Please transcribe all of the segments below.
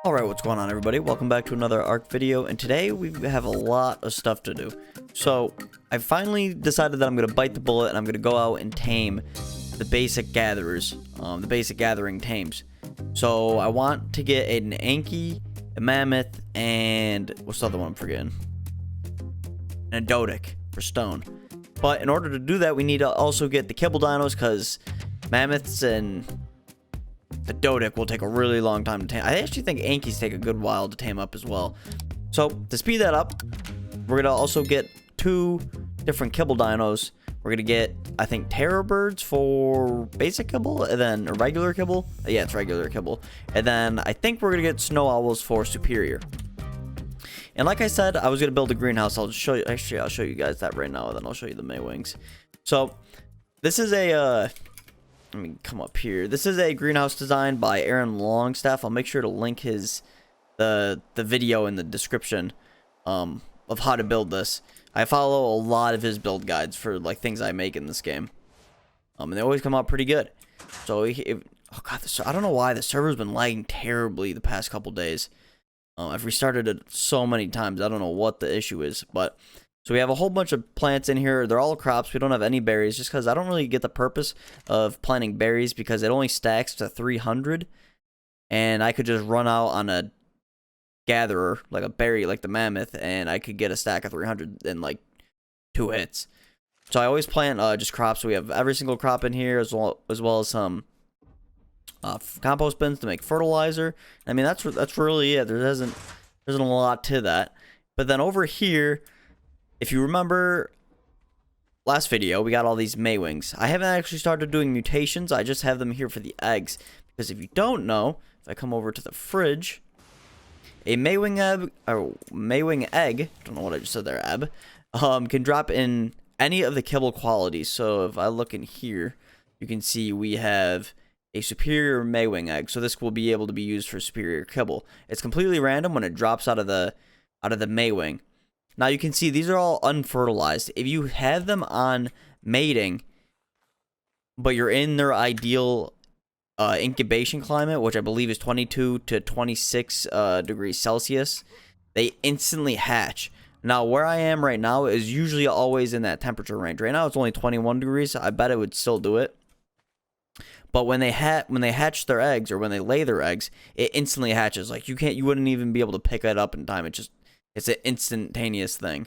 Alright, what's going on everybody? Welcome back to another ARK video, and today we have a lot of stuff to do. So, I finally decided that I'm going to bite the bullet and I'm going to go out and tame the basic gatherers, the basic gathering tames. So, I want to get an Anki, a mammoth, and what's the other one I'm forgetting? And a Dodic for stone. But in order to do that, we need to also get the kibble dinos, because mammoths and the Dodic will take a really long time to tame. I actually think Ankies take a good while to tame up as well. So, to speed that up, we're going to also get two different kibble dinos. We're going to get, I think, terror birds for basic kibble, and then a regular kibble. Yeah, it's regular kibble. And then I think we're going to get snow owls for superior. And like I said, I was going to build a greenhouse. I'll show you. Actually, I'll show you guys that right now, and then I'll show you the Maywings. So, this is a... let me come up here. This is a greenhouse designed by Aaron Longstaff. I'll make sure to link the video in the description of how to build this. I follow a lot of his build guides for like things I make in this game, and they always come out pretty good. So oh god, I don't know why the server's been lagging terribly the past couple days. I've restarted it so many times. I don't know what the issue is, but. So we have a whole bunch of plants in here. They're all crops. We don't have any berries just because I don't really get the purpose of planting berries because it only stacks to 300. And I could just run out on a gatherer, like a berry, like the mammoth, and I could get a stack of 300 in like 2 hits. So I always plant just crops. So we have every single crop in here as well as some compost bins to make fertilizer. I mean, that's really it. There isn't a lot to that. But then over here... if you remember last video, we got all these Maywings. I haven't actually started doing mutations. I just have them here for the eggs. Because if you don't know, if I come over to the fridge, a Maywing egg, don't know what I just said there, can drop in any of the kibble qualities. So if I look in here, you can see we have a superior Maywing egg. So this will be able to be used for superior kibble. It's completely random when it drops out of the Maywing. Now you can see these are all unfertilized. If you have them on mating, but you're in their ideal incubation climate, which I believe is 22 to 26 degrees Celsius, they instantly hatch. Now where I am right now is usually always in that temperature range. Right now it's only 21 degrees. So I bet it would still do it. But when they hatch their eggs, or when they lay their eggs, it instantly hatches. Like you wouldn't even be able to pick it up in time. It's an instantaneous thing.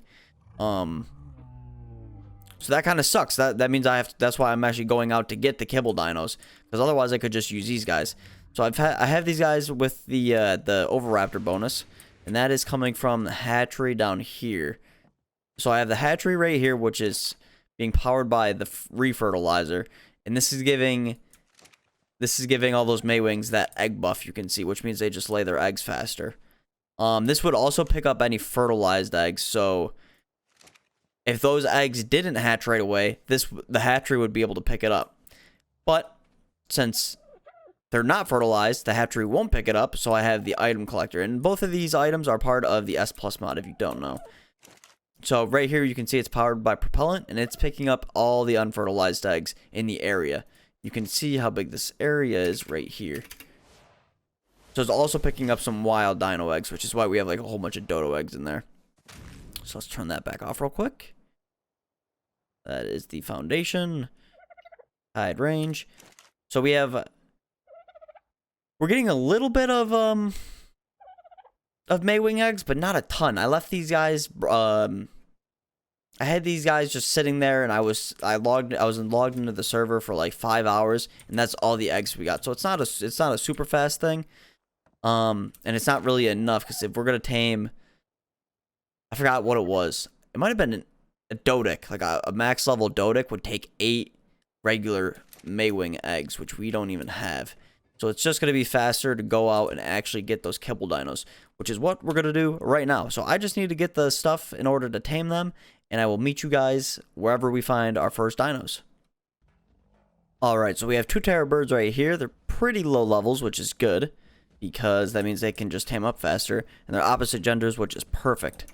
So that kind of sucks. That means that's why I'm actually going out to get the kibble dinos, because otherwise I could just use these guys. So I have these guys with the Overraptor bonus, and that is coming from the hatchery down here. So I have the hatchery right here, which is being powered by the refertilizer, and this is giving all those Maywings that egg buff you can see, which means they just lay their eggs faster. This would also pick up any fertilized eggs, so if those eggs didn't hatch right away, the hatchery would be able to pick it up. But since they're not fertilized, the hatchery won't pick it up, so I have the item collector. And both of these items are part of the S+ mod, if you don't know. So right here you can see it's powered by propellant, and it's picking up all the unfertilized eggs in the area. You can see how big this area is right here. So it's also picking up some wild dino eggs, which is why we have like a whole bunch of dodo eggs in there. So let's turn that back off real quick. That is the foundation. Hide range. So we're getting a little bit of Maywing eggs, but not a ton. I left these guys I had these guys just sitting there, and I was logged into the server for like 5 hours, and that's all the eggs we got. So it's not a super fast thing. And it's not really enough, because if we're going to tame, I forgot what it was. It might have been a Dodic, like a max level Dodic would take 8 regular Maywing eggs, which we don't even have. So it's just going to be faster to go out and actually get those kibble dinos, which is what we're going to do right now. So I just need to get the stuff in order to tame them, and I will meet you guys wherever we find our first dinos. Alright, so we have 2 terror birds right here. They're pretty low levels, which is good, because that means they can just tame up faster, and they're opposite genders, which is perfect.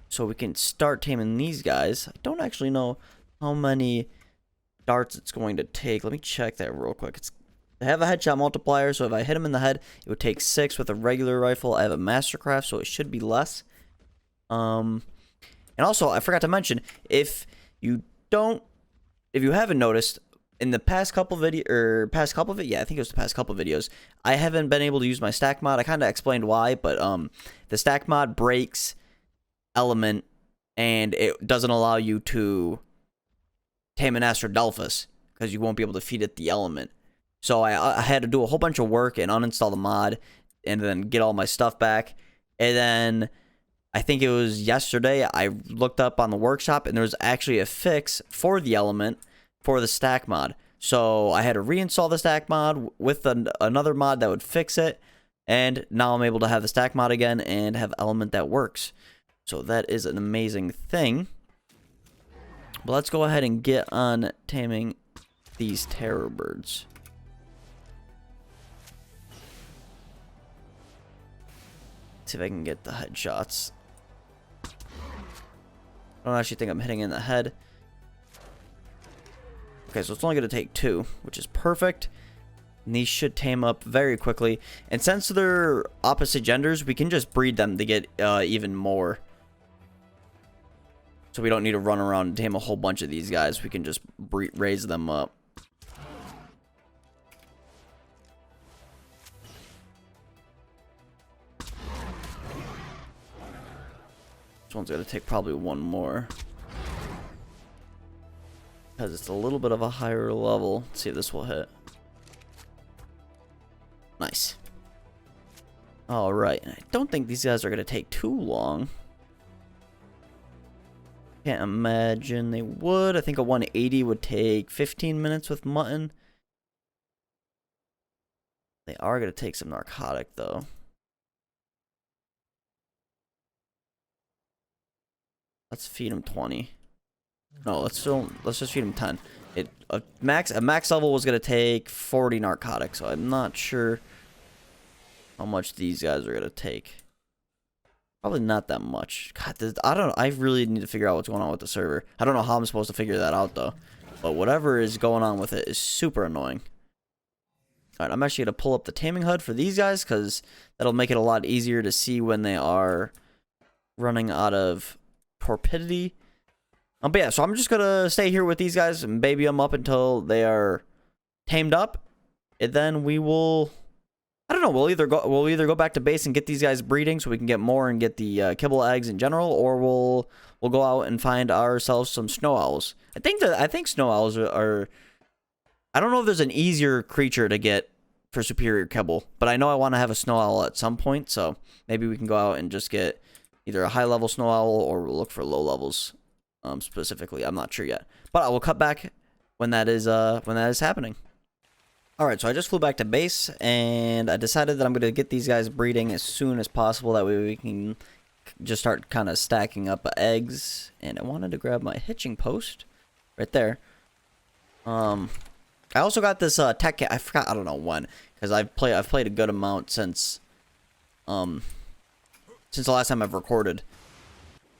So we can start taming these guys. I don't actually know how many darts it's going to take. Let me check that real quick. They have a headshot multiplier, so if I hit him in the head, it would take 6 with a regular rifle. I have a mastercraft, so it should be less. And also, I forgot to mention, if you haven't noticed, in the past couple yeah, I think it was the past couple videos, I haven't been able to use my stack mod. I kind of explained why, but the stack mod breaks element, and it doesn't allow you to tame an Astradelphus, because you won't be able to feed it the element. So I had to do a whole bunch of work and uninstall the mod, and then get all my stuff back. And then I think it was yesterday, I looked up on the workshop, and there was actually a fix for the element for the stack mod. So I had to reinstall the stack mod with another mod that would fix it, and now I'm able to have the stack mod again and have element that works. So that is an amazing thing. But let's go ahead and get on taming these terror birds. See if I can get the headshots. I don't actually think I'm hitting in the head. Okay, so it's only going to take 2, which is perfect. And these should tame up very quickly. And since they're opposite genders, we can just breed them to get even more. So we don't need to run around and tame a whole bunch of these guys. We can just raise them up. This one's going to take probably 1 more. Because it's a little bit of a higher level. Let's see if this will hit. Nice. Alright. I don't think these guys are going to take too long. Can't imagine they would. I think a 180 would take 15 minutes with mutton. They are going to take some narcotic, though. Let's feed him 20. No, let's just feed him 10. A max level was gonna take 40 narcotics, so I'm not sure how much these guys are gonna take. Probably not that much. God, I really need to figure out what's going on with the server. I don't know how I'm supposed to figure that out though. But whatever is going on with it is super annoying. Alright, I'm actually gonna pull up the taming HUD for these guys, because that'll make it a lot easier to see when they are running out of torpidity. But yeah, so I'm just gonna stay here with these guys and baby them up until they are tamed up, and then we will, I don't know, we'll either go back to base and get these guys breeding so we can get more and get the kibble eggs in general, or we'll go out and find ourselves some snow owls. I think snow owls are I don't know if there's an easier creature to get for superior kibble, but I know I want to have a snow owl at some point, so maybe we can go out and just get either a high level snow owl, or we'll look for low levels. Specifically, I'm not sure yet, but I will cut back when that is happening. All right, so I just flew back to base, and I decided that I'm going to get these guys breeding as soon as possible. That way we can just start kind of stacking up eggs. And I wanted to grab my hitching post right there. I also got this tech kit. I forgot, I don't know when, because I've played a good amount since the last time I've recorded.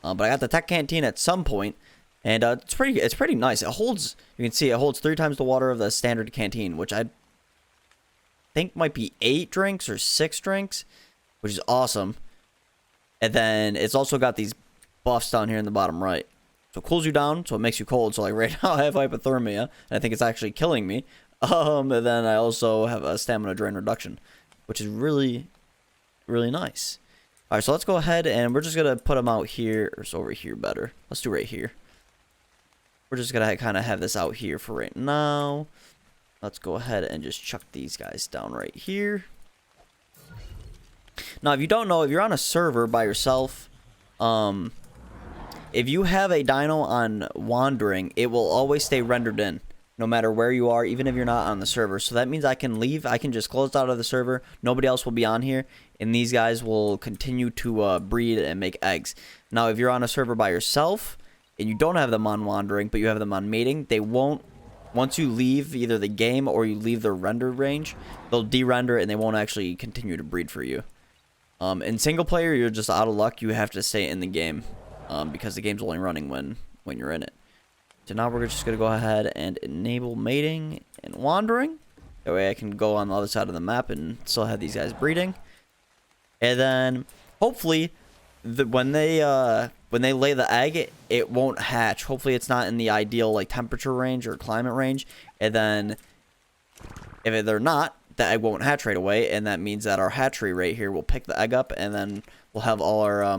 But I got the tech canteen at some point, and it's pretty nice. It holds, you can see it holds 3 times the water of the standard canteen, which I think might be 8 drinks or 6 drinks, which is awesome. And then it's also got these buffs down here in the bottom right. So it cools you down, so it makes you cold. So like right now I have hypothermia, and I think it's actually killing me. And then I also have a stamina drain reduction, which is really, really nice. All right, so let's go ahead and we're just gonna put them out here, or so over here better. Let's do right here. We're just gonna kind of have this out here for right now. Let's go ahead and just chuck these guys down right here. Now, if you don't know, if you're on a server by yourself, if you have a dino on wandering, it will always stay rendered in, no matter where you are, even if you're not on the server. So that means I can leave. I can just close out of the server. Nobody else will be on here, and these guys will continue to breed and make eggs. Now, if you're on a server by yourself and you don't have them on wandering, but you have them on mating, they won't. Once you leave either the game or you leave their render range, they'll de-render and they won't actually continue to breed for you. In single player, you're just out of luck. You have to stay in the game because the game's only running when you're in it. So now we're just going to go ahead and enable mating and wandering. That way I can go on the other side of the map and still have these guys breeding. And then hopefully when they lay the egg, it won't hatch. Hopefully it's not in the ideal like temperature range or climate range. And then if they're not, the egg won't hatch right away, and that means that our hatchery right here will pick the egg up, and then we'll have all our I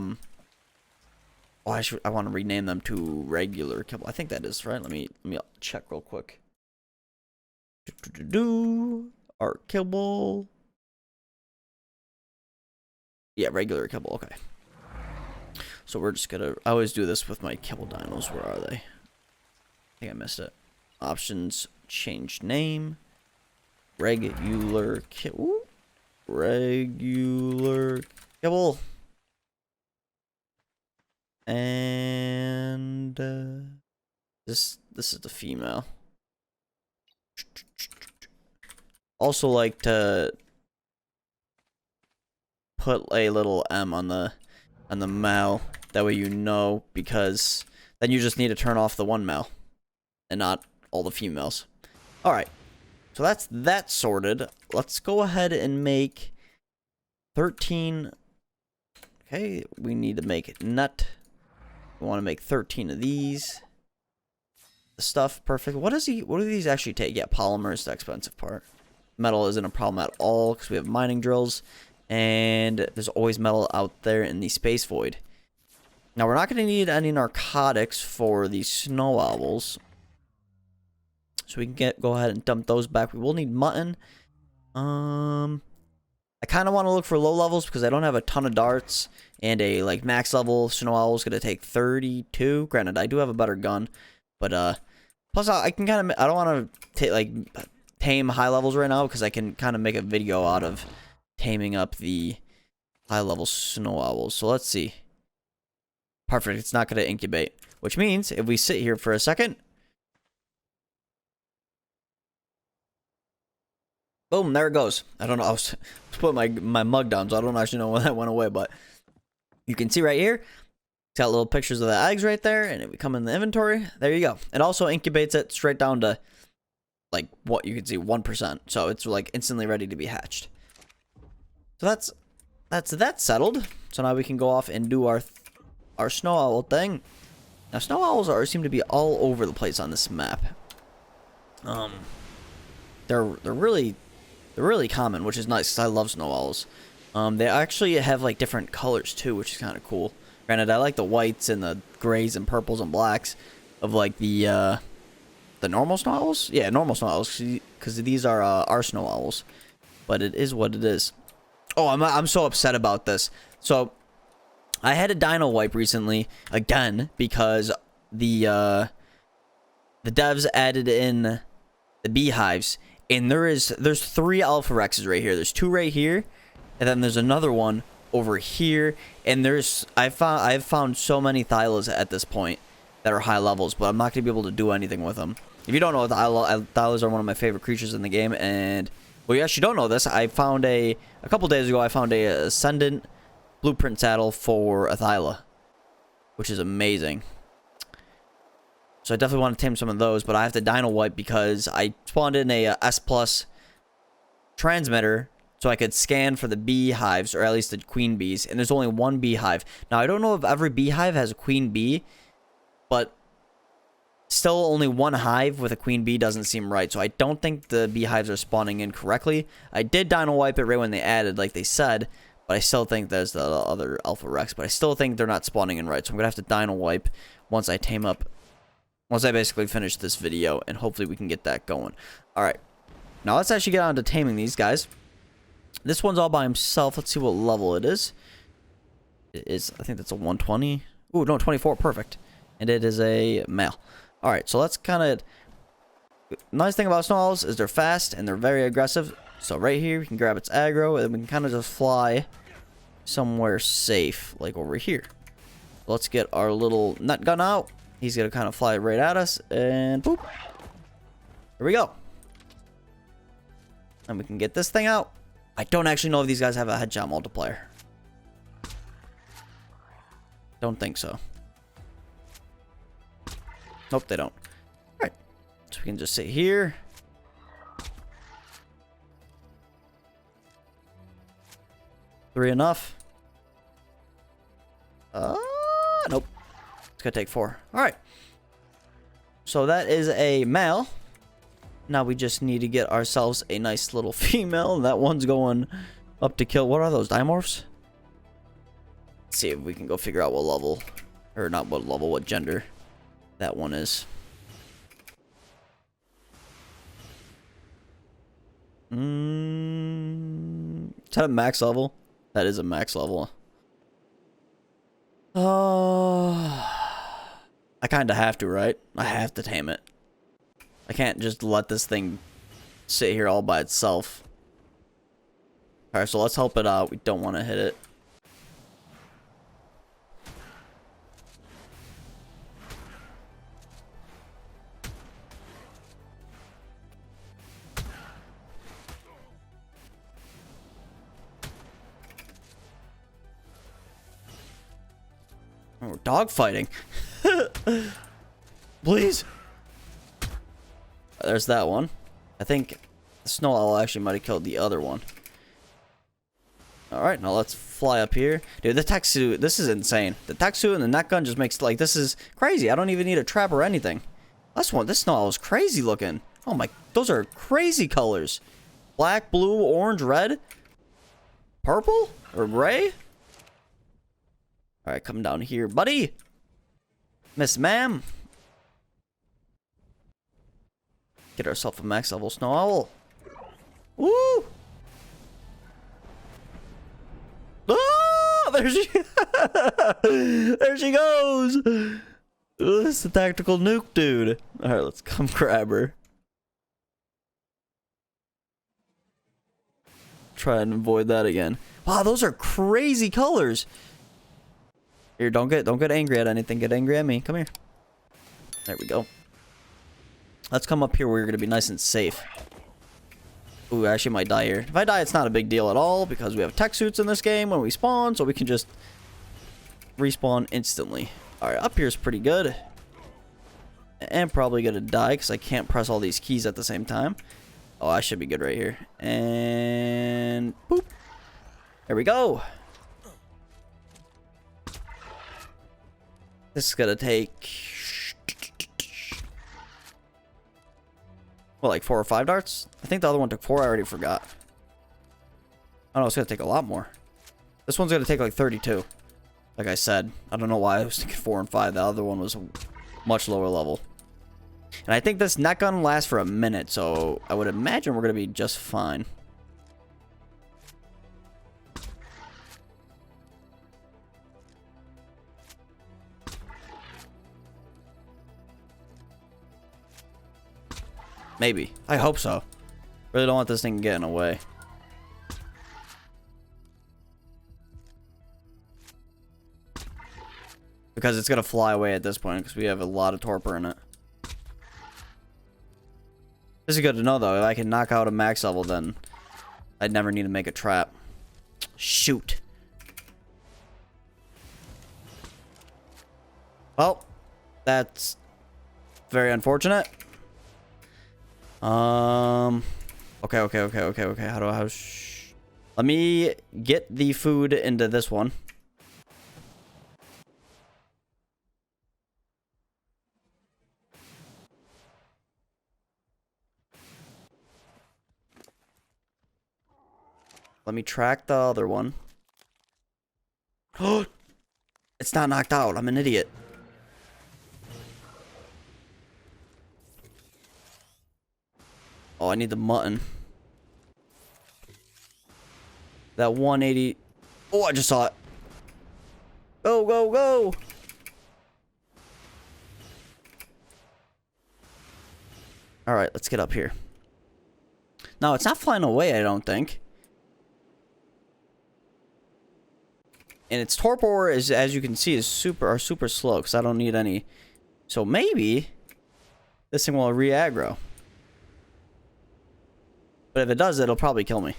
want to rename them to regular kibble. I think that is right. Let me check real quick. ARK kibble. Yeah, regular kibble. Okay. So we're just gonna. I always do this with my kibble dinos. Where are they? I think I missed it. Options. Change name. Regular kibble. Regular kibble. And this is the female. Also like to put a little M on the male, that way you know, because then you just need to turn off the one male and not all the females. All right. So that's that sorted. Let's go ahead and make 13. Okay, we need to make nut. We want to make 13 of these. The stuff, perfect. What do these actually take? Yeah, polymer is the expensive part. Metal isn't a problem at all because we have mining drills. And there's always metal out there in the space void. Now, we're not going to need any narcotics for these snow owls. So we can go ahead and dump those back. We will need mutton. I kind of want to look for low levels because I don't have a ton of darts. And a like max level snow owl is going to take 32. Granted, I do have a better gun. But plus I can kind of, I don't want to tame high levels right now because I can kind of make a video out of taming up the high level snow owls. So let's see. Perfect. It's not going to incubate. Which means if we sit here for a second. Boom, there it goes. I don't know. I was putting my mug down, so I don't actually know when that went away, but you can see right here. It's got little pictures of the eggs right there, and if we come in the inventory, there you go. It also incubates it straight down to, like, what you can see, 1%. So it's, like, instantly ready to be hatched. So that's that settled. So now we can go off and do our snow owl thing. Now, snow owls seem to be all over the place on this map. They're really common, which is nice because I love snow owls. They actually have like different colors too, which is kind of cool. Granted, I like the whites and the grays and purples and blacks of like the normal snow owls. Yeah, normal snow owls, because these are our snow owls. But it is what it is. Oh, I'm so upset about this. So I had a dino wipe recently again because the devs added in the beehives. And there's 3 Alpha Rexes right here. There's 2 right here, and then there's another one over here. And I've found so many Thylas at this point that are high levels, but I'm not gonna be able to do anything with them. If you don't know, Thylas are one of my favorite creatures in the game. And well, you actually don't know this. I found a couple days ago. I found a Ascendant Blueprint saddle for a Thyla, which is amazing. So I definitely want to tame some of those, but I have to dino wipe because I spawned in a S+ transmitter so I could scan for the beehives, or at least the queen bees, and there's only 1 beehive. Now, I don't know if every beehive has a queen bee, but still only 1 hive with a queen bee doesn't seem right, so I don't think the beehives are spawning in correctly. I did dino wipe it right when they added, like they said, but I still think there's the other Alpha Rex, but I still think they're not spawning in right, so I'm going to have to dino wipe once I basically finish this video, and hopefully we can get that going. Alright, now let's actually get on to taming these guys. This one's all by himself. Let's see what level it is. It is, I think that's a 120. Ooh, no, 24, perfect. And it is a male. Alright, so let's kind of... Nice thing about snow owls is they're fast, and they're very aggressive. So right here, we can grab its aggro, and we can kind of just fly somewhere safe, like over here. Let's get our little nut gun out. He's going to kind of fly right at us, and boop. Here we go. And we can get this thing out. I don't actually know if these guys have a headshot multiplier. Don't think so. Nope, they don't. Alright. So we can just sit here. 3 enough? Nope. It's gonna take 4. Alright. So that is a male. Now we just need to get ourselves a nice little female. That one's going up to kill. What are those? Dimorphs? Let's see if we can go figure out what level. Or not what level, what gender that one is. Is that a max level? That is a max level. I kind of have to, right? I have to tame it. I can't just let this thing sit here all by itself. Alright, so let's help it out. We don't want to hit it. Oh, we're dogfighting. Please. There's that one. I think the snow owl actually might have killed the other one. Alright, now let's fly up here. Dude, the tech suit, this is insane. The tech suit and the net gun just makes, like, this is crazy. I don't even need a trap or anything. This snow owl is crazy looking. Oh my, those are crazy colors. Black, blue, orange, red. Purple? Or gray? Alright, come down here, buddy. Miss Ma'am. Get ourselves a max level snow owl. Woo! Oh, there she there she goes. Ooh, this is the tactical nuke, dude. Alright, let's come grab her. Try and avoid that again. Wow, those are crazy colors. Here, don't get angry at anything. Get angry at me. Come here. There we go. Let's come up here where you're gonna be nice and safe. Ooh, I actually might die here. If I die, it's not a big deal at all because we have tech suits in this game when we spawn, so we can just respawn instantly. Alright, up here is pretty good. And probably gonna die because I can't press all these keys at the same time. Oh, I should be good right here. And boop. There we go. This is gonna take, what, like 4 or 5 darts? I think the other one took 4. I already forgot. Oh no, it's gonna take a lot more. This one's gonna take like 32. Like I said, I don't know why I was thinking 4 and 5. The other one was a much lower level. And I think this net gun lasts for a minute, so I would imagine we're gonna be just fine. Maybe. I hope so. Really don't want this thing getting away. Because it's going to fly away at this point because we have a lot of torpor in it. This is good to know though. If I can knock out a max level, then I'd never need to make a trap. Shoot. Well, that's very unfortunate. Okay. Let me get the food into this one. Let me track the other one. Oh, it's not knocked out. I'm an idiot. Oh, I need the mutton. That 180. Oh, I just saw it. Go, go, go. All right, let's get up here. No, it's not flying away, I don't think. And its torpor is, as you can see, is super slow because I don't need any. So maybe this thing will re-aggro. But if it does, it'll probably kill me.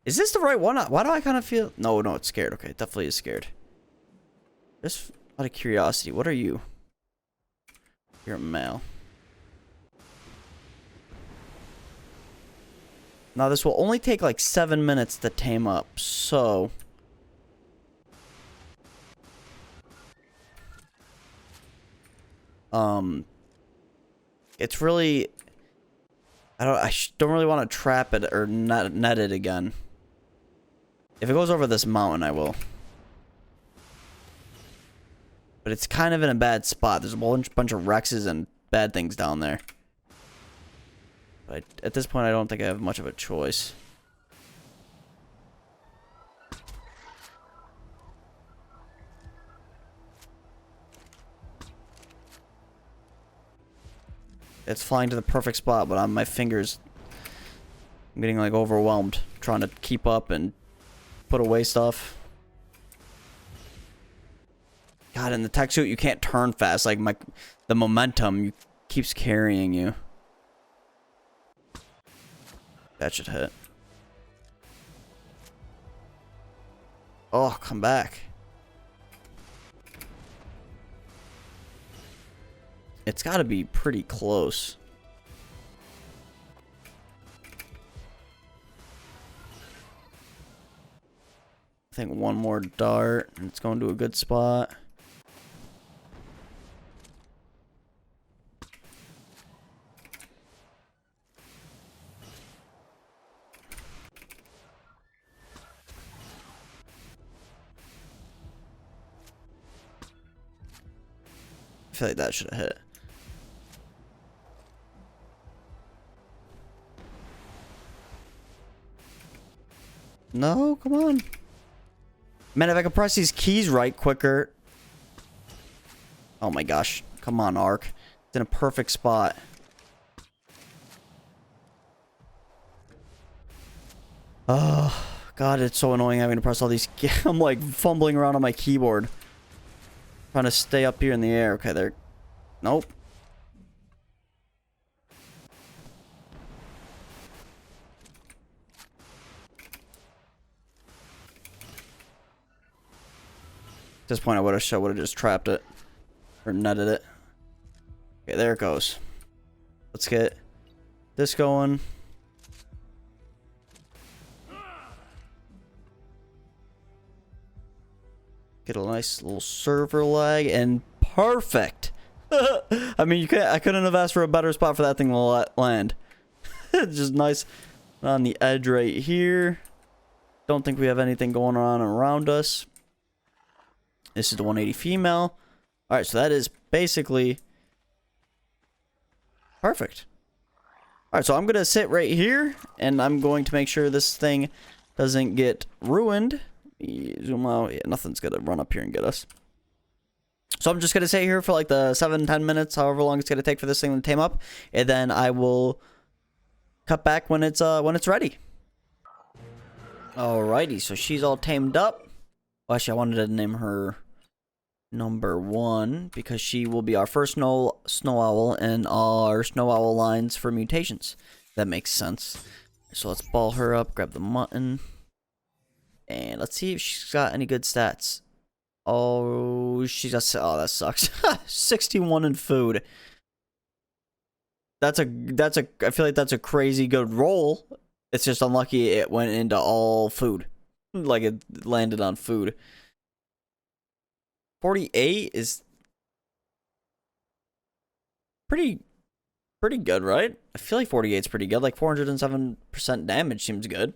Is this the right one? Why do I kind of feel... No, it's scared. Okay, it definitely is scared. Just out of curiosity, what are you? You're a male. Now this will only take like 7 minutes to tame up, so... It's really... I don't really want to trap it or net it again. If it goes over this mountain, I will. But it's kind of in a bad spot. There's a bunch of Rexes and bad things down there. But at this point, I don't think I have much of a choice. It's flying to the perfect spot, but on my fingers, I'm getting like overwhelmed trying to keep up and put away stuff. God, in the tech suit, you can't turn fast. Like the momentum keeps carrying you. That should hit. Oh, come back. It's got to be pretty close. I think one more dart, and it's going to a good spot. I feel like that should have hit. No, come on. Man, if I could press these keys right quicker. Oh my gosh. Come on, ARK. It's in a perfect spot. Oh, God, it's so annoying having to press all these keys. I'm like fumbling around on my keyboard. Trying to stay up here in the air. Okay, there. Nope. At this point, I would have just trapped it. Or netted it. Okay, there it goes. Let's get this going. Get a nice little server lag, and perfect. I mean, I couldn't have asked for a better spot for that thing to land. Just nice on the edge right here. Don't think we have anything going on around us. This is the 180 female. All right, so that is basically perfect. All right, so I'm gonna sit right here, and I'm going to make sure this thing doesn't get ruined. Zoom out. Yeah, nothing's gonna run up here and get us. So I'm just gonna sit here for like the 7-10 minutes, however long it's gonna take for this thing to tame up, and then I will cut back when it's ready. Alrighty, so she's all tamed up. Well, actually, I wanted to name her number 1 because she will be our first snow owl in our snow owl lines for mutations. That makes sense. So let's ball her up, grab the mutton. And let's see if she's got any good stats. Oh, she's got... Oh, that sucks. 61 in food. That's a... I feel like that's a crazy good roll. It's just unlucky it went into all food. Like it landed on food. 48 is... Pretty good, right? I feel like 48 is pretty good. Like 407% damage seems good.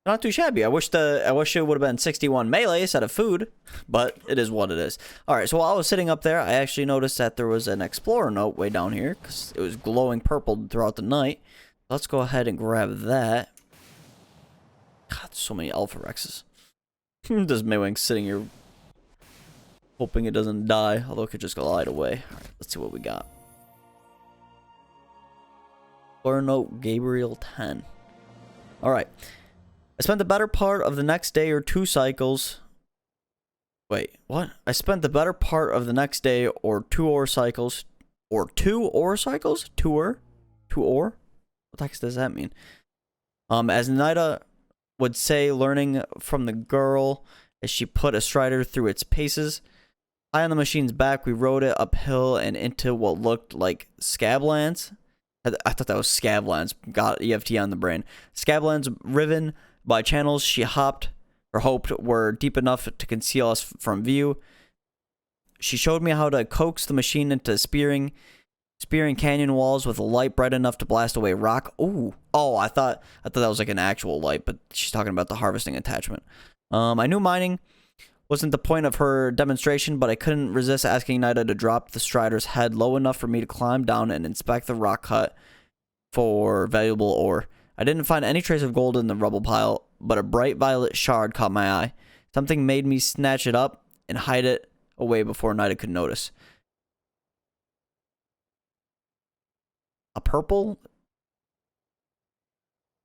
Not too shabby. I wish it would have been 61 melee instead of food, but it is what it is. All right, so while I was sitting up there, I actually noticed that there was an explorer note way down here because it was glowing purple throughout the night. Let's go ahead and grab that. God, so many alpha Rexes. Just Maywing sitting here hoping it doesn't die, although it could just glide away. All right, let's see what we got. Explorer note Gabriel 10. All right. I spent the better part of the next day or 2 cycles. Wait, what? I spent the better part of the next day or 2 ore cycles. Or 2 ore cycles? 2 ore? 2 ore? What the heck does that mean? As Nida would say, learning from the girl as she put a strider through its paces. High on the machine's back, we rode it uphill and into what looked like scablands. I thought that was Scablands. Got EFT on the brain. Scablands riven by channels she hopped or hoped were deep enough to conceal us from view. She showed me how to coax the machine into spearing canyon walls with a light bright enough to blast away rock. Ooh. Oh, I thought that was like an actual light, but she's talking about the harvesting attachment. I knew mining wasn't the point of her demonstration, but I couldn't resist asking Nida to drop the Strider's head low enough for me to climb down and inspect the rock cut for valuable ore. I didn't find any trace of gold in the rubble pile, but a bright violet shard caught my eye. Something made me snatch it up and hide it away before Nida could notice. A purple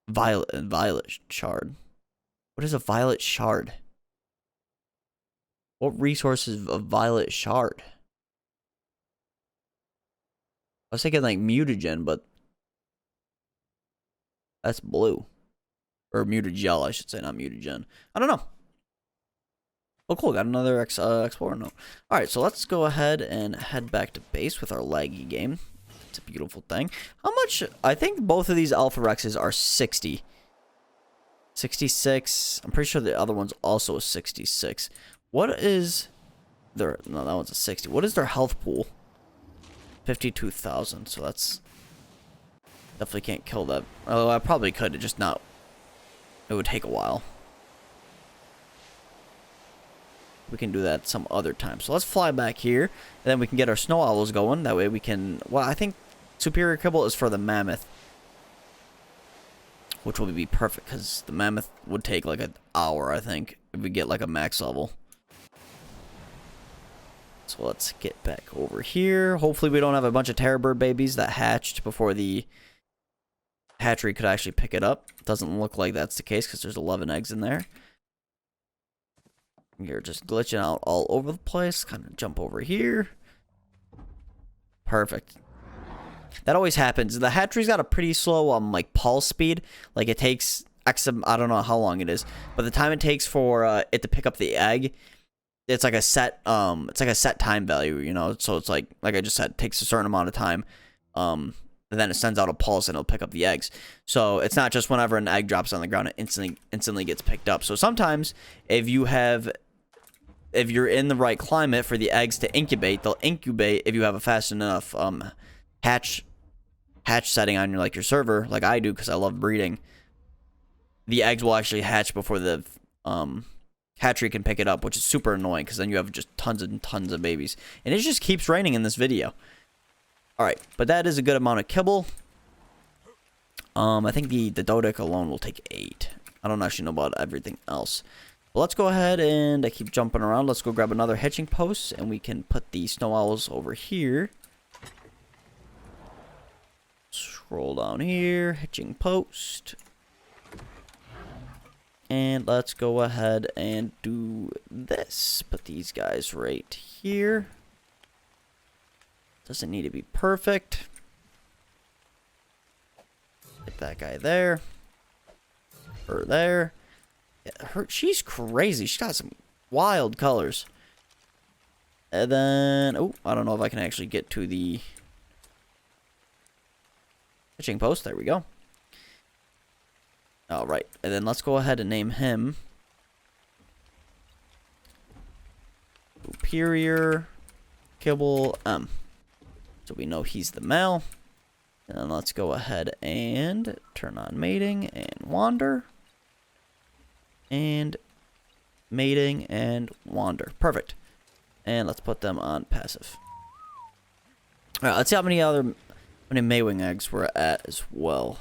violet shard. What is a violet shard? What resource is a violet shard? I was thinking like mutagen, but that's blue. Or mutagel, I should say, not mutagen. I don't know. Oh, cool. Got another explorer note. Alright, so let's go ahead and head back to base with our laggy game. It's a beautiful thing. How much? I think both of these Alpha Rexes are 60. 66. I'm pretty sure the other one's also a 66. What is their... No, that one's a 60. What is their health pool? 52,000. So that's... Definitely can't kill that. Although I probably could. It just not... It would take a while. We can do that some other time. So let's fly back here. And then we can get our snow owls going. That way we can... Well, I think superior kibble is for the mammoth. Which will be perfect. Because the mammoth would take like an hour, I think. If we get like a max level. So let's get back over here. Hopefully we don't have a bunch of terror bird babies that hatched before the hatchery could actually pick it up. Doesn't look like that's the case because there's 11 eggs in there. You're just glitching out all over the place. Kind of jump over here. Perfect. That always happens. The hatchery's got a pretty slow like pulse speed. Like it takes X, I don't know how long it is, but the time it takes for it to pick up the egg, it's like a set time value, you know. So it's like I just said, it takes a certain amount of time. And then it sends out a pulse and it'll pick up the eggs. So it's not just whenever an egg drops on the ground, it instantly gets picked up. So sometimes if you're in the right climate for the eggs to incubate, they'll incubate if you have a fast enough hatch setting on your server, like I do because I love breeding. The eggs will actually hatch before the hatchery can pick it up, which is super annoying because then you have just tons and tons of babies. And it just keeps raining in this video. Alright, but that is a good amount of kibble. I think the Dodic alone will take 8. I don't actually know about everything else. But let's go ahead and I keep jumping around. Let's go grab another hitching post and we can put the snow owls over here. Scroll down here, hitching post. And let's go ahead and do this. Put these guys right here. Doesn't need to be perfect. Get that guy there. Her there. Yeah, she's crazy. She's got some wild colors. And then, oh, I don't know if I can actually get to the hitching post. There we go. Alright, and then let's go ahead and name him Superior Kibble M. So we know he's the male. And then let's go ahead and turn on mating and wander. And mating and wander. Perfect. And let's put them on passive. Alright, let's see how many Maywing eggs we're at as well.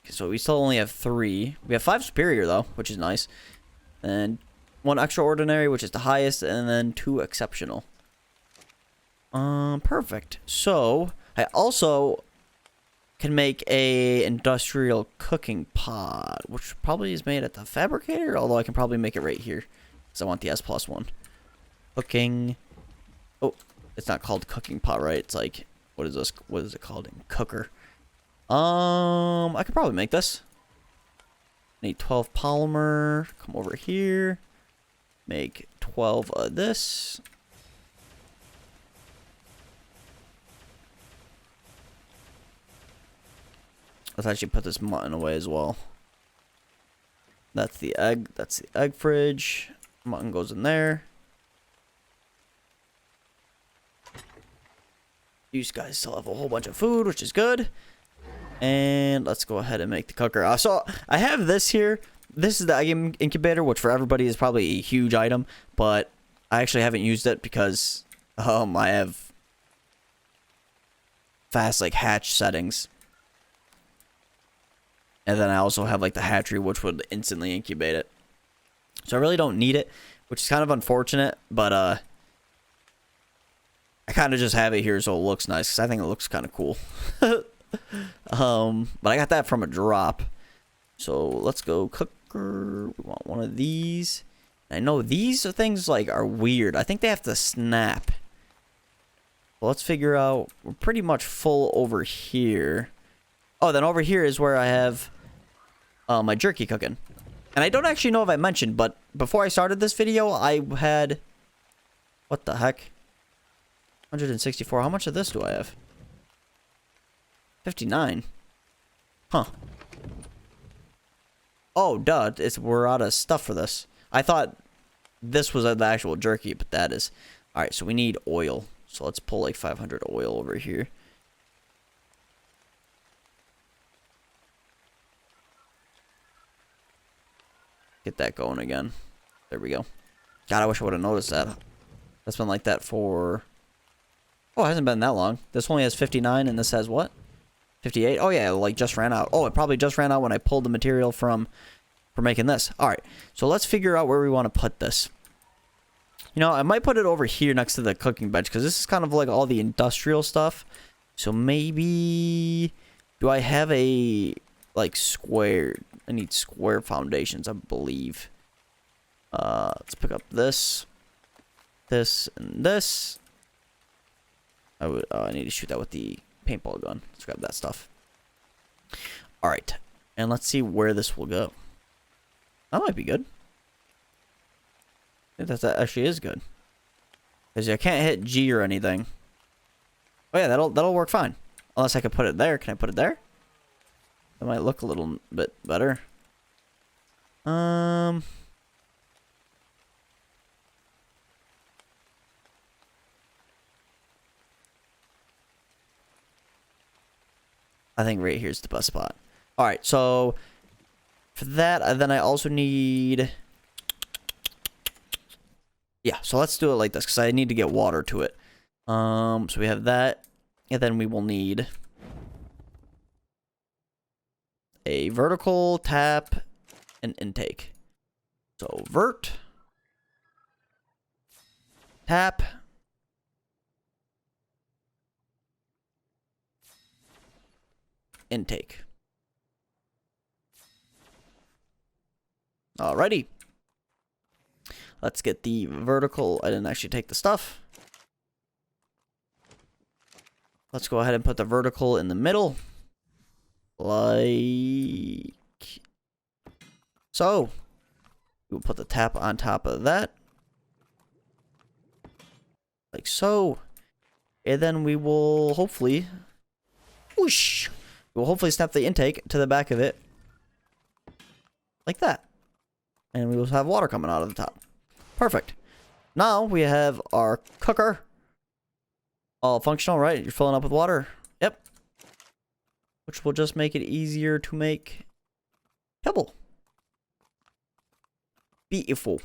Okay, so we still only have 3. We have 5 superior though, which is nice. And 1 extraordinary, which is the highest, and then 2 exceptional. Perfect. So I also can make a industrial cooking pod, which probably is made at the fabricator, although I can probably make it right here because I want the S+1. Cooking. Oh, it's not called cooking pot, right? It's like, what is this? What is it called? Cooker. I could probably make this. Need 12 polymer. Come over here. Make 12 of this. Let's actually put this mutton away as well. That's the egg. That's the egg fridge. Mutton goes in there. These guys still have a whole bunch of food, which is good. And let's go ahead and make the cooker. So I have this here. This is the egg incubator, which for everybody is probably a huge item, but I actually haven't used it because I have fast like hatch settings. And then I also have like the hatchery, which would instantly incubate it. So I really don't need it, which is kind of unfortunate, but I kind of just have it here so it looks nice, because I think it looks kind of cool. But I got that from a drop. So let's go cooker. We want one of these. I know these things like are weird. I think they have to snap. Well, let's figure out. We're pretty much full over here. Oh, then over here is where I have my jerky cooking. And I don't actually know if I mentioned, but before I started this video, I had... What the heck? 164. How much of this do I have? 59. Huh. Oh, duh. We're out of stuff for this. I thought this was the actual jerky, but that is... Alright, so we need oil. So let's pull like 500 oil over here. Get that going again. There we go. God, I wish I would have noticed that. That's been like that for... Oh, it hasn't been that long. This only has 59, and this has what? 58? Oh, yeah, like just ran out. Oh, it probably just ran out when I pulled the material for making this. All right, so let's figure out where we want to put this. You know, I might put it over here next to the cooking bench, because this is kind of like all the industrial stuff. So maybe... Do I have a, like, square... I need square foundations, I believe. Let's pick up this, and this. I need to shoot that with the paintball gun. Let's grab that stuff. All right, and let's see where this will go. That might be good. I think that actually is good, because I can't hit G or anything. Oh yeah, that'll work fine. Unless I could put it there. Can I put it there? That might look a little bit better. I think right here's the best spot. Alright, so for that, then I also need... Yeah, so let's do it like this, because I need to get water to it. So we have that, and then we will need... a vertical, tap, and intake. So vert, tap, intake. Alrighty. Let's get the vertical. I didn't actually take the stuff. Let's go ahead and put the vertical in the middle. Like so. We'll put the tap on top of that. Like so. And then we will hopefully... Whoosh! We'll hopefully snap the intake to the back of it. Like that. And we will have water coming out of the top. Perfect. Now we have our cooker. All functional, right? You're filling up with water. Yep. Which will just make it easier to make kibble. Beautiful.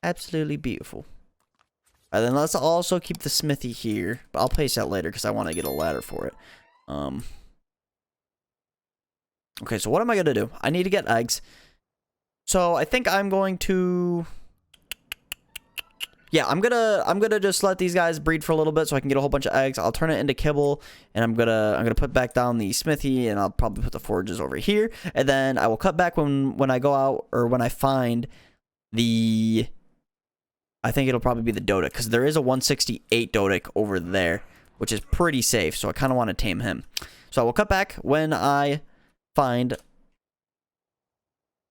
Absolutely beautiful. And then let's also keep the smithy here. But I'll place that later because I want to get a ladder for it. Okay, so what am I going to do? I need to get eggs. So I think I'm going to... Yeah, I'm gonna just let these guys breed for a little bit so I can get a whole bunch of eggs. I'll turn it into kibble, and I'm gonna put back down the smithy, and I'll probably put the forages over here, and then I will cut back when I go out, or when I find the... I think it'll probably be the Dodic, because there is a 168 Dodic over there, which is pretty safe, so I kind of want to tame him. So I will cut back when I find...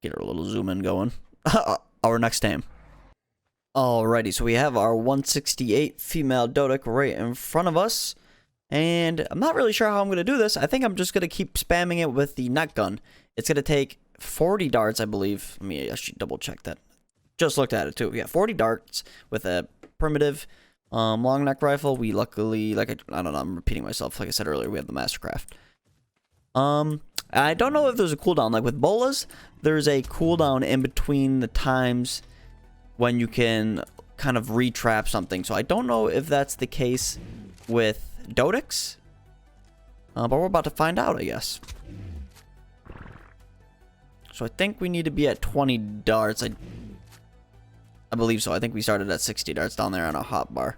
Get our little zoom in going. Our next tame. Alrighty, so we have our 168 female Dodic right in front of us. And I'm not really sure how I'm going to do this. I think I'm just going to keep spamming it with the net gun. It's going to take 40 darts, I believe. Let me actually double check that. Just looked at it too. Yeah, 40 darts with a primitive long neck rifle. We luckily, like, I don't know, I'm repeating myself. Like I said earlier, we have the Mastercraft. I don't know if there's a cooldown. Like with bolas, there's a cooldown in between the times when you can kind of retrap something. So I don't know if that's the case with Dodix, but we're about to find out, I guess. So I think we need to be at 20 darts. I believe so. I think we started at 60 darts down there on a hotbar.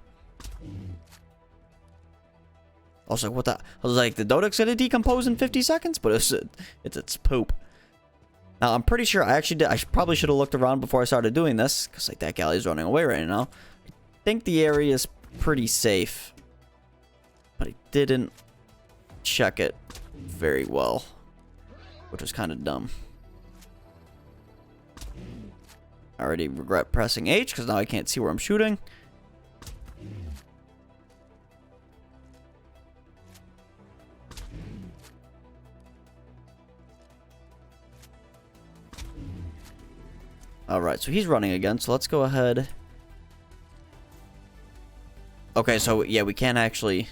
I was like, what the? I was like, the Dodix gonna decompose in 50 seconds? But it's poop. Now, I'm pretty sure I probably should have looked around before I started doing this, because like that galley's running away right now. I think the area is pretty safe, but I didn't check it very well, which was kind of dumb. I already regret pressing H, because now I can't see where I'm shooting. Alright, so he's running again, so let's go ahead. Okay, so yeah, we can't actually...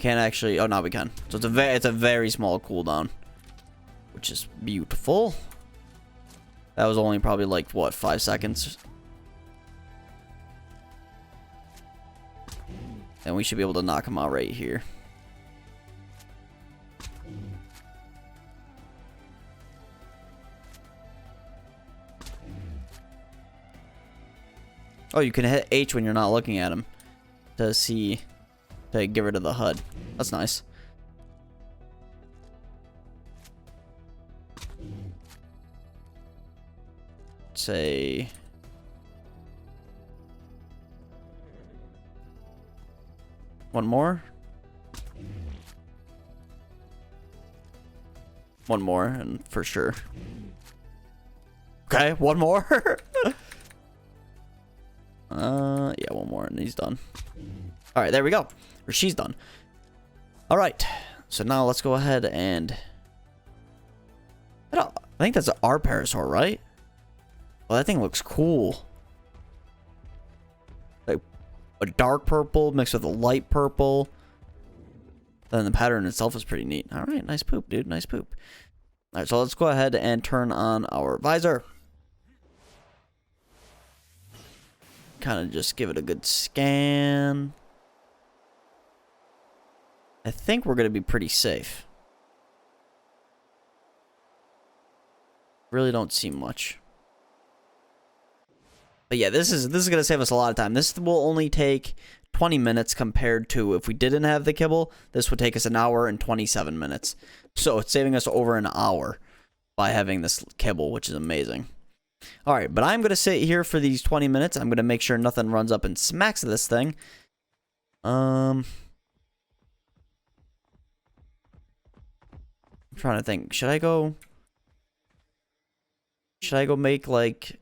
oh, no, we can. So it's a very small cooldown, which is beautiful. That was only probably like, what, 5 seconds? And we should be able to knock him out right here. Oh, you can hit H when you're not looking at him to get rid of the HUD. That's nice. Say one more. One more, and for sure. Okay, one more. Yeah, one more and he's done. All right, there we go. Or she's done. All right, so now let's go ahead and... I think that's an R parasaur, right? Well, that thing looks cool. Like a dark purple mixed with a light purple. Then the pattern itself is pretty neat. All right, nice poop, dude. Nice poop. All right, so let's go ahead and turn on our visor. Kind of just give it a good scan. I think we're going to be pretty safe. Really don't see much. But yeah, this is going to save us a lot of time. This will only take 20 minutes compared to if we didn't have the kibble. This would take us an hour and 27 minutes. So it's saving us over an hour by having this kibble, which is amazing. All right, but I'm going to sit here for these 20 minutes. I'm going to make sure nothing runs up and smacks this thing. I'm trying to think. Should I go make like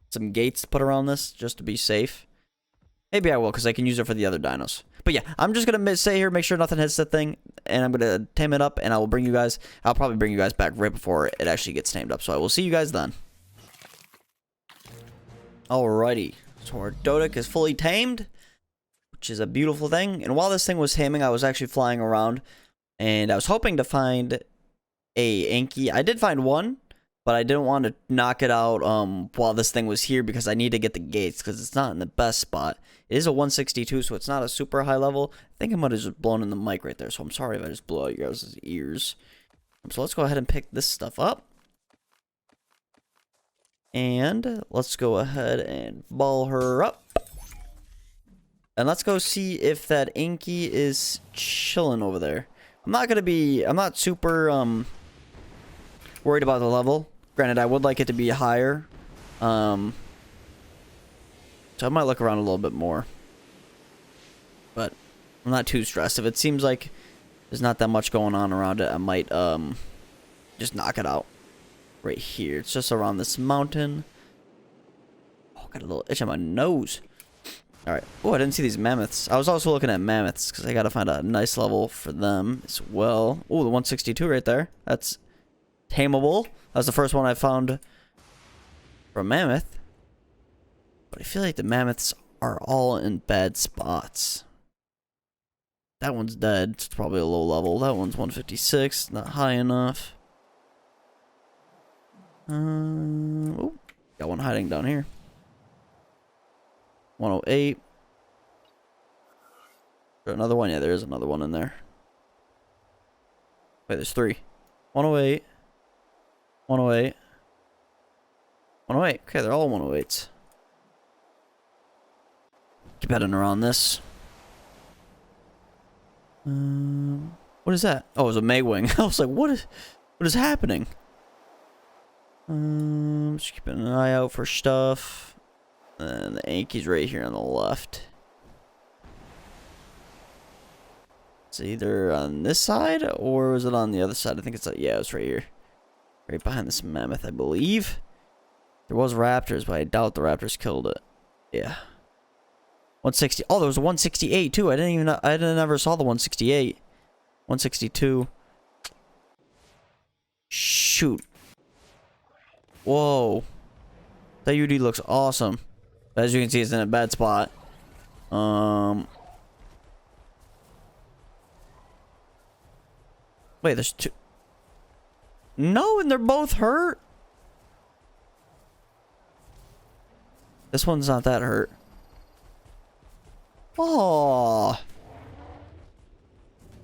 some gates to put around this just to be safe? Maybe I will, because I can use it for the other dinos. But yeah, I'm just going to stay here, make sure nothing hits the thing, and I'm going to tame it up, and I will bring you guys... I'll probably bring you guys back right before it actually gets tamed up, so I will see you guys then. Alrighty, so our Dodic is fully tamed, which is a beautiful thing. And while this thing was taming, I was actually flying around, and I was hoping to find a Anki. I did find one, but I didn't want to knock it out while this thing was here, because I need to get the gates, because it's not in the best spot. It is a 162, so it's not a super high level. I think I might have just blown in the mic right there, so I'm sorry if I just blew out your guys' ears. So let's go ahead and pick this stuff up. And let's go ahead and ball her up. And let's go see if that Inky is chilling over there. I'm not super worried about the level. Granted, I would like it to be higher. So I might look around a little bit more. But I'm not too stressed. If it seems like there's not that much going on around it, I might just knock it out right here. It's just around this mountain. Oh, got a little itch on my nose. Alright. Oh, I didn't see these mammoths. I was also looking at mammoths because I gotta find a nice level for them as well. Oh, the 162 right there. That's tameable. That's the first one I found for a mammoth. But I feel like the mammoths are all in bad spots. That one's dead. It's probably a low level. That one's 156. Not high enough. Oh, got one hiding down here. 108. There another one? Yeah, there is another one in there. Wait, there's 3. 108. 108. 108. Okay, they're all 108s. Keep heading around this. What is that? Oh, it was a Maywing. I was like, what is happening? Just keeping an eye out for stuff. And the Anki's right here on the left. It's either on this side or was it on the other side? I think it's yeah, it's right here. Right behind this mammoth, I believe. There was raptors, but I doubt the raptors killed it. Yeah. 160. Oh, there was a 168 too. I never saw the 168. 162. Shoot. Whoa. That UD looks awesome. But as you can see, it's in a bad spot. Wait, there's 2. No, and they're both hurt. This one's not that hurt. Oh,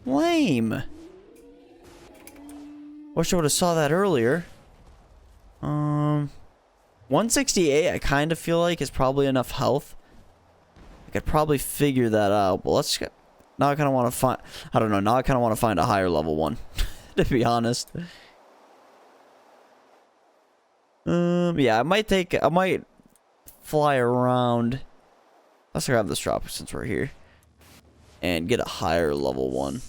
lame. Wish I would have saw that earlier. 168, I kind of feel like is probably enough health. I could probably figure that out, but let's get. Now I kind of want to find. I don't know. Now I kind of want to find a higher level one, to be honest. Yeah, I might fly around. Let's grab this drop since we're here. And get a higher level one.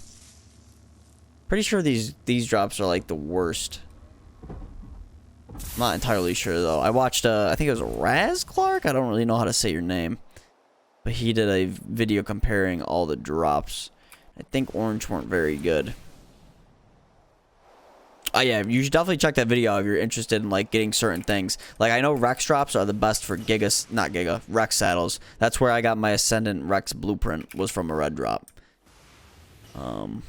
Pretty sure these drops are like the worst. I'm not entirely sure though. I watched I think it was Raz Clark? I don't really know how to say your name. But he did a video comparing all the drops. I think orange weren't very good. Oh yeah, you should definitely check that video if you're interested in like getting certain things. Like I know Rex drops are the best for Rex saddles. That's where I got my Ascendant Rex blueprint, was from a red drop. But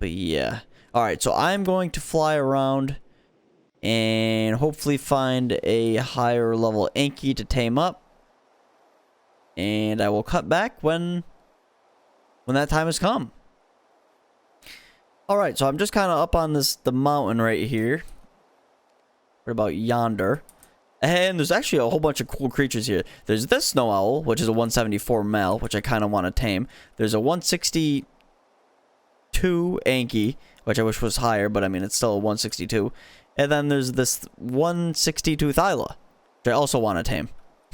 yeah. Alright, so I'm going to fly around and hopefully find a higher level Anki to tame up. And I will cut back when that time has come. Alright, so I'm just kind of up on the mountain right here. Right about yonder. And there's actually a whole bunch of cool creatures here. There's this snow owl, which is a 174 male, which I kind of want to tame. There's a 162 Anki, which I wish was higher, but I mean, it's still a 162. And then there's this 162 Thyla, which I also want to tame.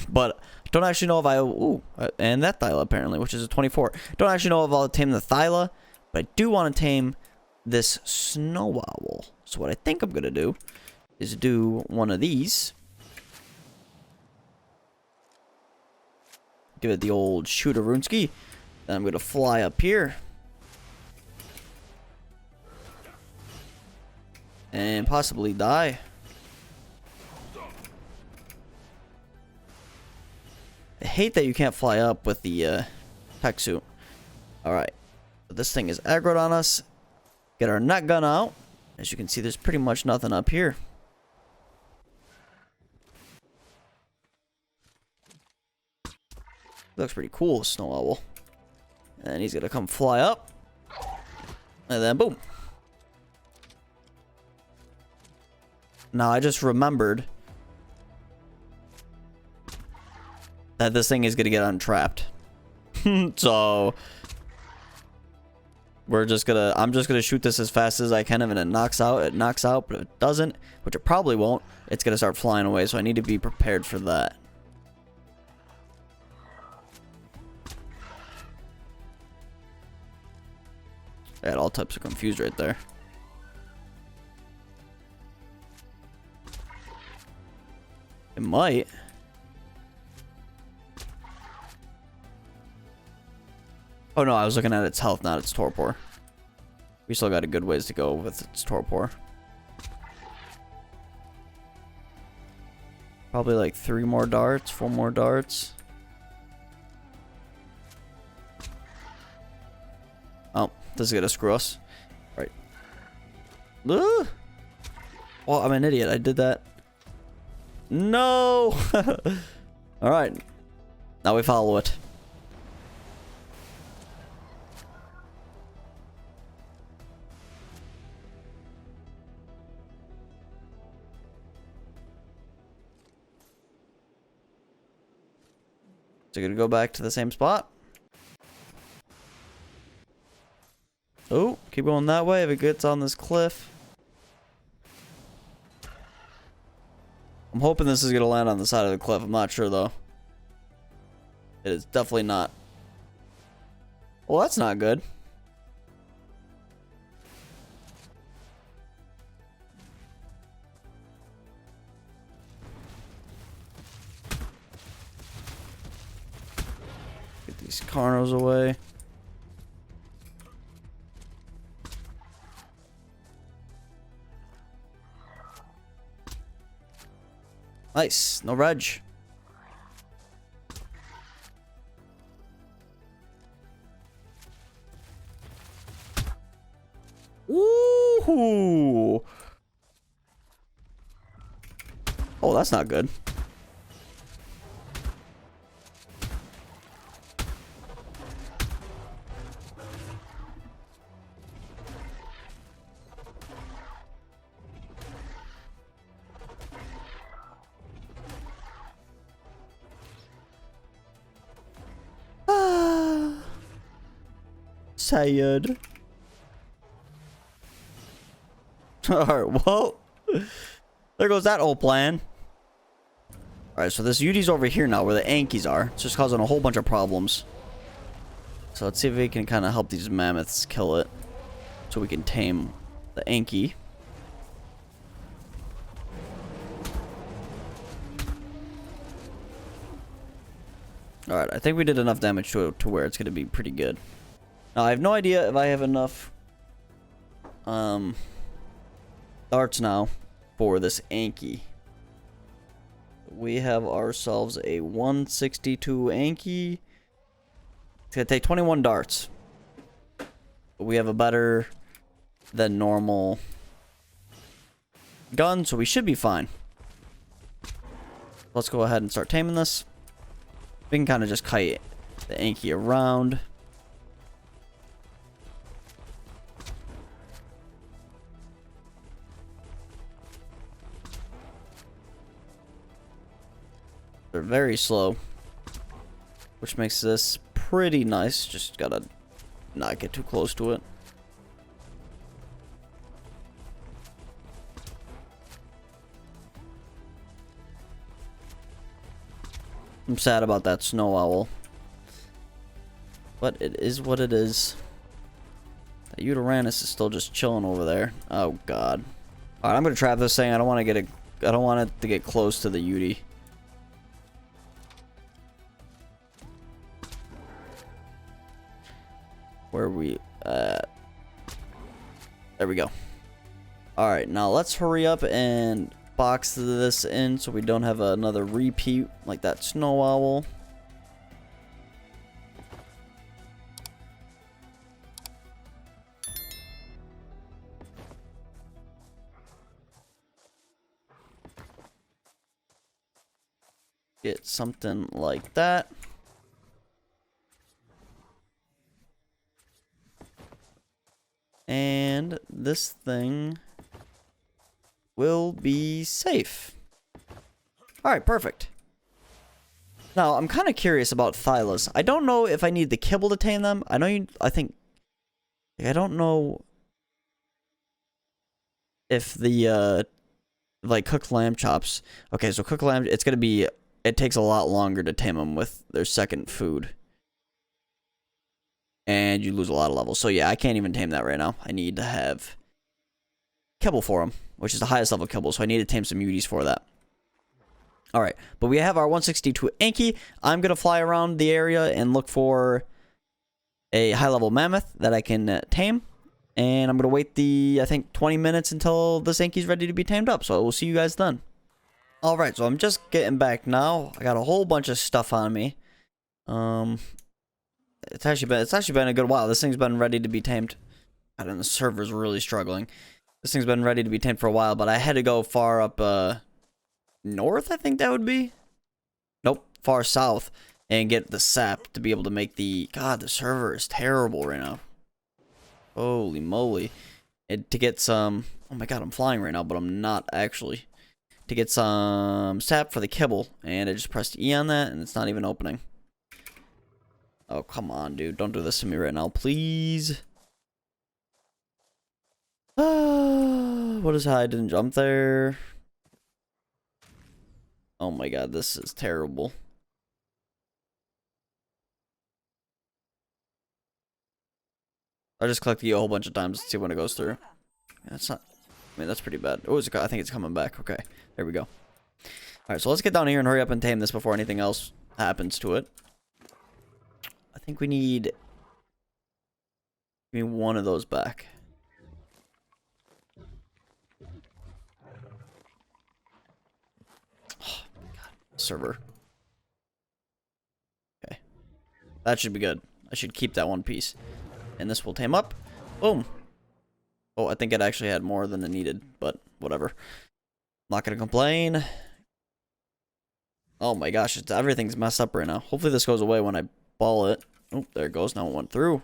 But I don't actually know if I... Ooh, and that Thyla, apparently, which is a 24. Don't actually know if I'll tame the Thyla, but I do want to tame this snow owl. So what I think I'm going to do is do one of these. Give it the old shooter-roonski. Then I'm going to fly up here. And possibly die. I hate that you can't fly up with the tech suit. Alright. This thing is aggroed on us. Get our nut gun out. As you can see, there's pretty much nothing up here. Looks pretty cool, snow owl. And he's gonna come fly up. And then boom. Now I just remembered that this thing is gonna get untrapped. So I'm just gonna shoot this as fast as I can, and if it knocks out, but if it doesn't, which it probably won't, it's gonna start flying away, so I need to be prepared for that. I had all types of confused right there. It might. Oh no, I was looking at its health, not its torpor. We still got a good ways to go with its torpor. Probably like 3 more darts, 4 more darts. Oh, this is gonna screw us. Right. Well, I'm an idiot. I did that. No! Alright. Now we follow it. So gonna go back to the same spot. Oh, keep going that way if it gets on this cliff. I'm hoping this is gonna land on the side of the cliff. I'm not sure though. It is definitely not. Well, that's not good. Get these carnos away. Nice. No reg. Ooh. Oh, that's not good. Sad. Alright, well, there goes that old plan. Alright, so this UD's over here now where the Ankies are. It's just causing a whole bunch of problems. So let's see if we can kind of help these mammoths kill it. So we can tame the Anki. Alright, I think we did enough damage to it to where it's going to be pretty good. Now, I have no idea if I have enough darts now for this Anki. We have ourselves a 162 Anki. It's going to take 21 darts. But we have a better than normal gun, so we should be fine. Let's go ahead and start taming this. We can kind of just kite the Anki around. They're very slow, which makes this pretty nice. Just gotta not get too close to it. I'm sad about that snow owl, but it is what it is. That Uteranus is still just chilling over there. Oh god. All right, I'm gonna trap this thing. I don't want to get it. I don't want it to get close to the Ute. Where are we at? There we go. Alright, now let's hurry up and box this in so we don't have another repeat like that snow owl. Get something like that. And this thing will be safe. Alright, perfect. Now, I'm kind of curious about Thylas. I don't know if I need the kibble to tame them. I know you... I think... I don't know... if the, like, cooked lamb chops... Okay, so cooked lamb... It's gonna be... It takes a lot longer to tame them with their second food. And you lose a lot of levels. So yeah, I can't even tame that right now. I need to have kibble for them, which is the highest level kibble. So I need to tame some Uties for that. Alright, but we have our 162 Anki. I'm going to fly around the area and look for a high-level mammoth that I can tame. And I'm going to wait I think, 20 minutes until the Sankey's ready to be tamed up. So we'll see you guys then. Alright, so I'm just getting back now. I got a whole bunch of stuff on me. It's actually been a good while. This thing's been ready to be tamed. God, and the server's really struggling. This thing's been ready to be tamed for a while, but I had to go far up north, I think that would be. Nope, far south, and get the sap to be able to make the... God, the server is terrible right now. Holy moly. To get some... Oh my god, I'm flying right now, but I'm not actually. To get some sap for the kibble, and I just pressed E on that, and it's not even opening. Oh, come on, dude. Don't do this to me right now, please. What is how I didn't jump there? Oh my god, this is terrible. I just clicked E a whole bunch of times to see when it goes through. Yeah, that's not... I mean, that's pretty bad. Oh, I think it's coming back. Okay, there we go. Alright, so let's get down here and hurry up and tame this before anything else happens to it. I think we need... Give me one of those back. Oh, my God. Server. Okay. That should be good. I should keep that one piece. And this will tame up. Boom. Oh, I think it actually had more than it needed, but whatever. Not gonna complain. Oh my gosh, everything's messed up right now. Hopefully this goes away when I ball it. Oh, there it goes. Now it went through.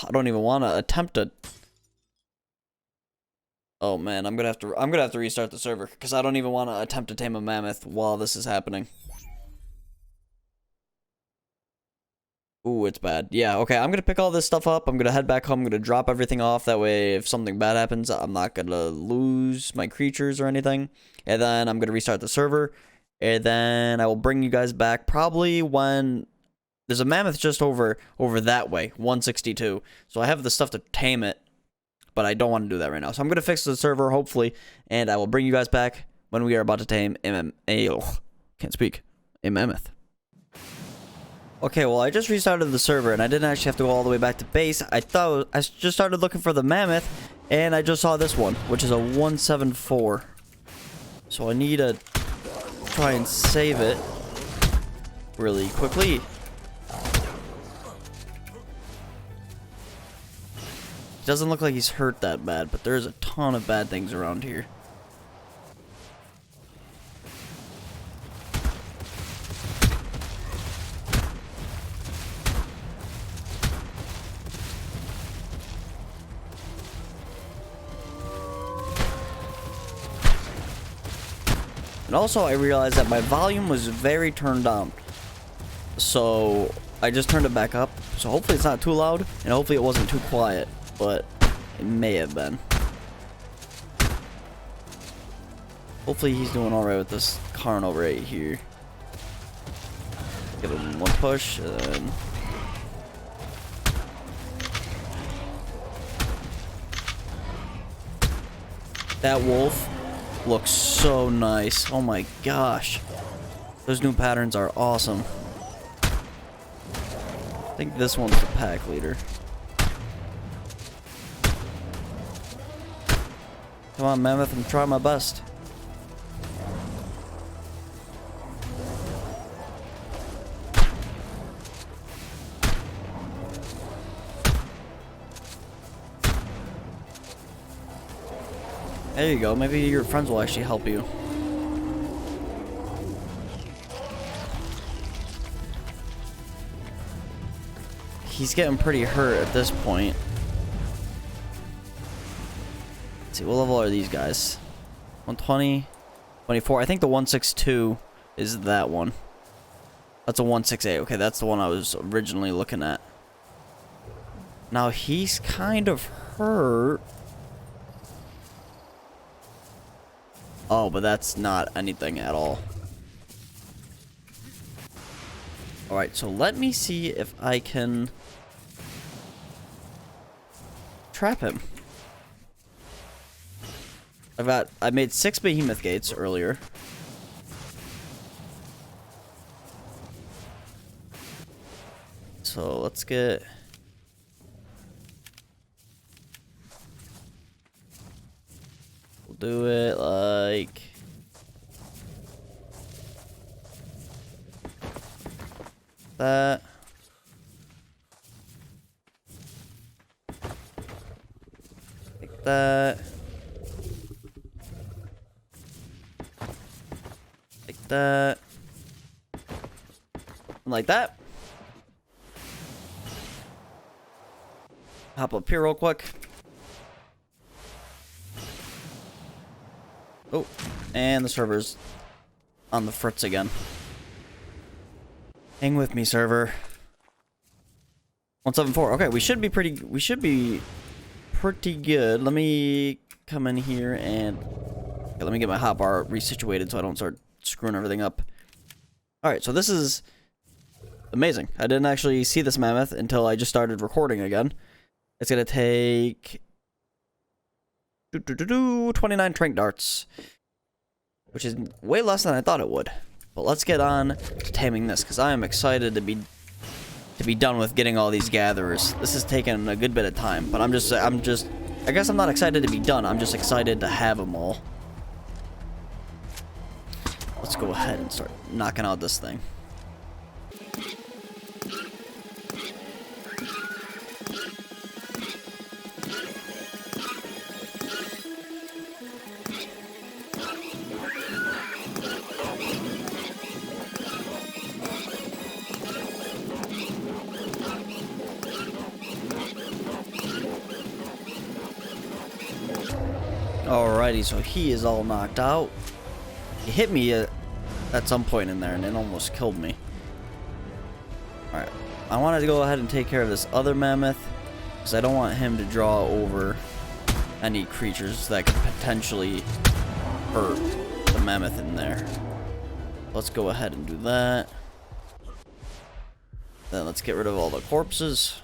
I don't even want to attempt it. Oh man, I'm gonna have to restart the server because I don't even want to attempt to tame a mammoth while this is happening. Ooh, it's bad. Yeah, okay, I'm gonna pick all this stuff up. I'm gonna head back home. I'm gonna drop everything off. That way, if something bad happens, I'm not gonna lose my creatures or anything. And then I'm gonna restart the server. And then I will bring you guys back probably when... There's a mammoth just over that way, 162. So I have the stuff to tame it, but I don't want to do that right now. So I'm gonna fix the server, hopefully, and I will bring you guys back when we are about to tame can't speak. A mammoth. Okay, well, I just restarted the server, and I didn't actually have to go all the way back to base. I just started looking for the mammoth, and I just saw this one, which is a 174. So I need to try and save it really quickly. Doesn't look like he's hurt that bad, but there's a ton of bad things around here. And also, I realized that my volume was very turned down. So, I just turned it back up. So, hopefully it's not too loud, and hopefully it wasn't too quiet. But, it may have been. Hopefully he's doing alright with this Carno right here. Give him one push, and then... That wolf looks so nice. Oh my gosh. Those new patterns are awesome. I think this one's the pack leader. Come on, mammoth, I'm trying my best. There you go. Maybe your friends will actually help you. He's getting pretty hurt at this point. Let's see, what level are these guys? 120, 24. I think the 162 is that one. That's a 168. Okay, that's the one I was originally looking at. Now he's kind of hurt. Oh, but that's not anything at all. Alright, so let me see if I can trap him. I made 6 behemoth gates earlier. so let's get... We'll do it like... that. Like that. Like that. And like that. Hop up here real quick. Oh, and the server's on the fritz again. Hang with me, server. 174. Okay, we should be pretty good. Let me come in here and okay, let me get my hotbar resituated so I don't start screwing everything up. Alright, so this is amazing. I didn't actually see this mammoth until I just started recording again. It's gonna take 29 trank darts, which is way less than I thought it would. But let's get on to taming this, because I am excited to be done with getting all these gatherers. This has taken a good bit of time, but I guess I'm not excited to be done. I'm just excited to have them all. Let's go ahead and start knocking out this thing. Alrighty, so he is all knocked out. He hit me at some point in there and it almost killed me. Alright, I wanted to go ahead and take care of this other mammoth because I don't want him to draw over any creatures that could potentially hurt the mammoth in there. Let's go ahead and do that. Then let's get rid of all the corpses.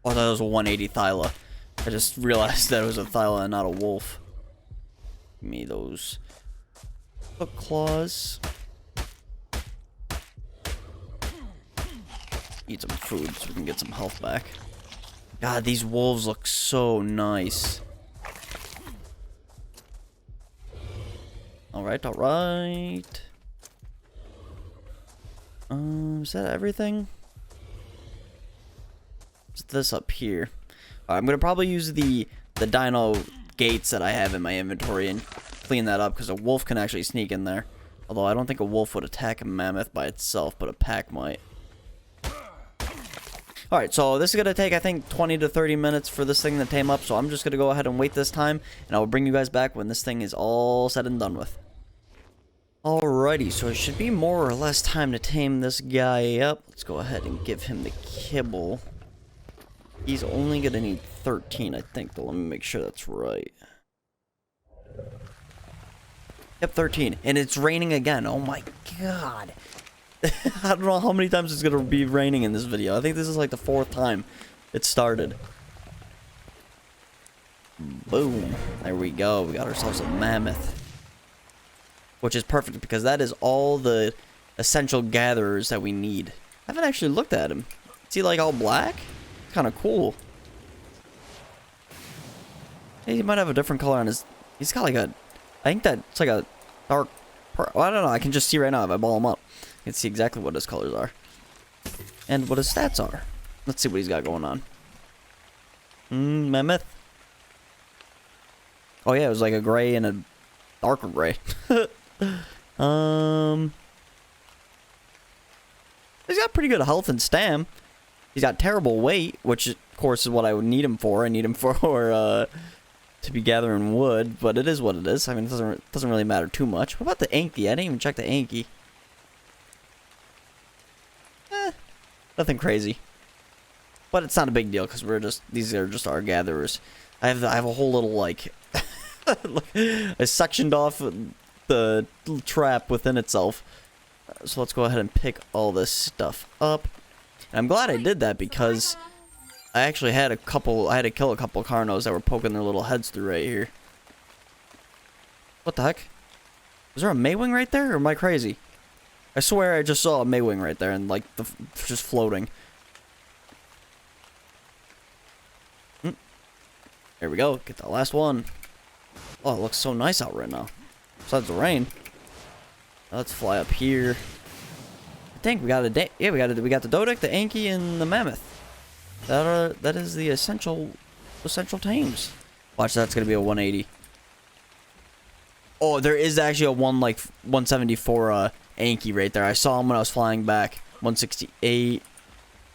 Oh, that was a 180 Thyla. I just realized that it was a Thyla and not a wolf. Give me those hook claws. Eat some food so we can get some health back. God, these wolves look so nice. Alright, alright. Is that everything? This up here. I'm gonna probably use the dino gates that I have in my inventory and clean that up because a wolf can actually sneak in there. Although I don't think a wolf would attack a mammoth by itself, but a pack might. Alright, so this is gonna take I think 20 to 30 minutes for this thing to tame up, so I'm just gonna go ahead and wait this time and I will bring you guys back when this thing is all said and done with. Alrighty, so it should be more or less time to tame this guy up. Let's go ahead and give him the kibble. He's only gonna need 13, I think, though. Let me make sure that's right. Yep, 13. And it's raining again. Oh my god. I don't know how many times it's gonna be raining in this video. I think this is like the 4th time it started. Boom. There we go. We got ourselves a mammoth. Which is perfect because that is all the essential gatherers that we need. I haven't actually looked at him. Is he like all black? Kind of cool. Hey, he might have a different color on his... He's got like a... I think that's like a dark... Well, I don't know. I can just see right now if I ball him up. I can see exactly what his colors are. And what his stats are. Let's see what he's got going on. Mammoth. Oh yeah, it was like a gray and a darker gray. He's got pretty good health and stam. He's got terrible weight, which of course is what I would need him for. I need him for to be gathering wood, but it is what it is. I mean, it doesn't really matter too much. What about the Anki? I didn't even check the Anki. Nothing crazy, but it's not a big deal because these are just our gatherers. I have a whole little like I sectioned off the little trap within itself. So let's go ahead and pick all this stuff up. And I'm glad I did that because I actually had I had to kill a couple Carnos that were poking their little heads through right here. What the heck? Is there a Maywing right there, or am I crazy? I swear I just saw a Maywing right there and like just floating. There we go. Get the last one. Oh, it looks so nice out right now. Besides the rain. Let's fly up here. I think we got we got the Dodic, the Anki, and the Mammoth. That is the essential tames. Watch, that's gonna be a 180. Oh, there is actually a 174 Anki right there. I saw him when I was flying back. 168.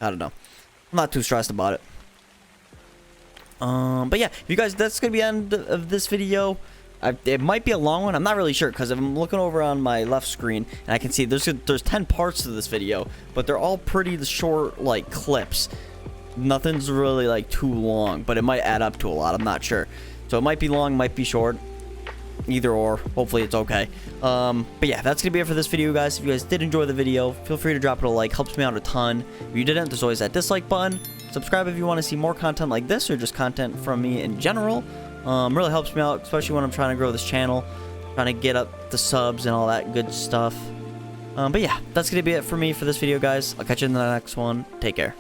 I don't know. I'm not too stressed about it. But yeah, you guys, that's gonna be the end of this video. It might be a long one. I'm not really sure because I'm looking over on my left screen and I can see there's 10 parts to this video, but they're all pretty short like clips. Nothing's really like too long, but it might add up to a lot. I'm not sure. So it might be long, might be short. Either or. Hopefully it's okay. But yeah, that's gonna be it for this video, guys. If you guys did enjoy the video, feel free to drop it a like. Helps me out a ton. If you didn't, there's always that dislike button. Subscribe if you want to see more content like this or just content from me in general. Really helps me out, especially when I'm trying to grow this channel, trying to get up the subs and all that good stuff. But yeah, that's gonna be it for me for this video, guys. I'll catch you in the next one. Take care.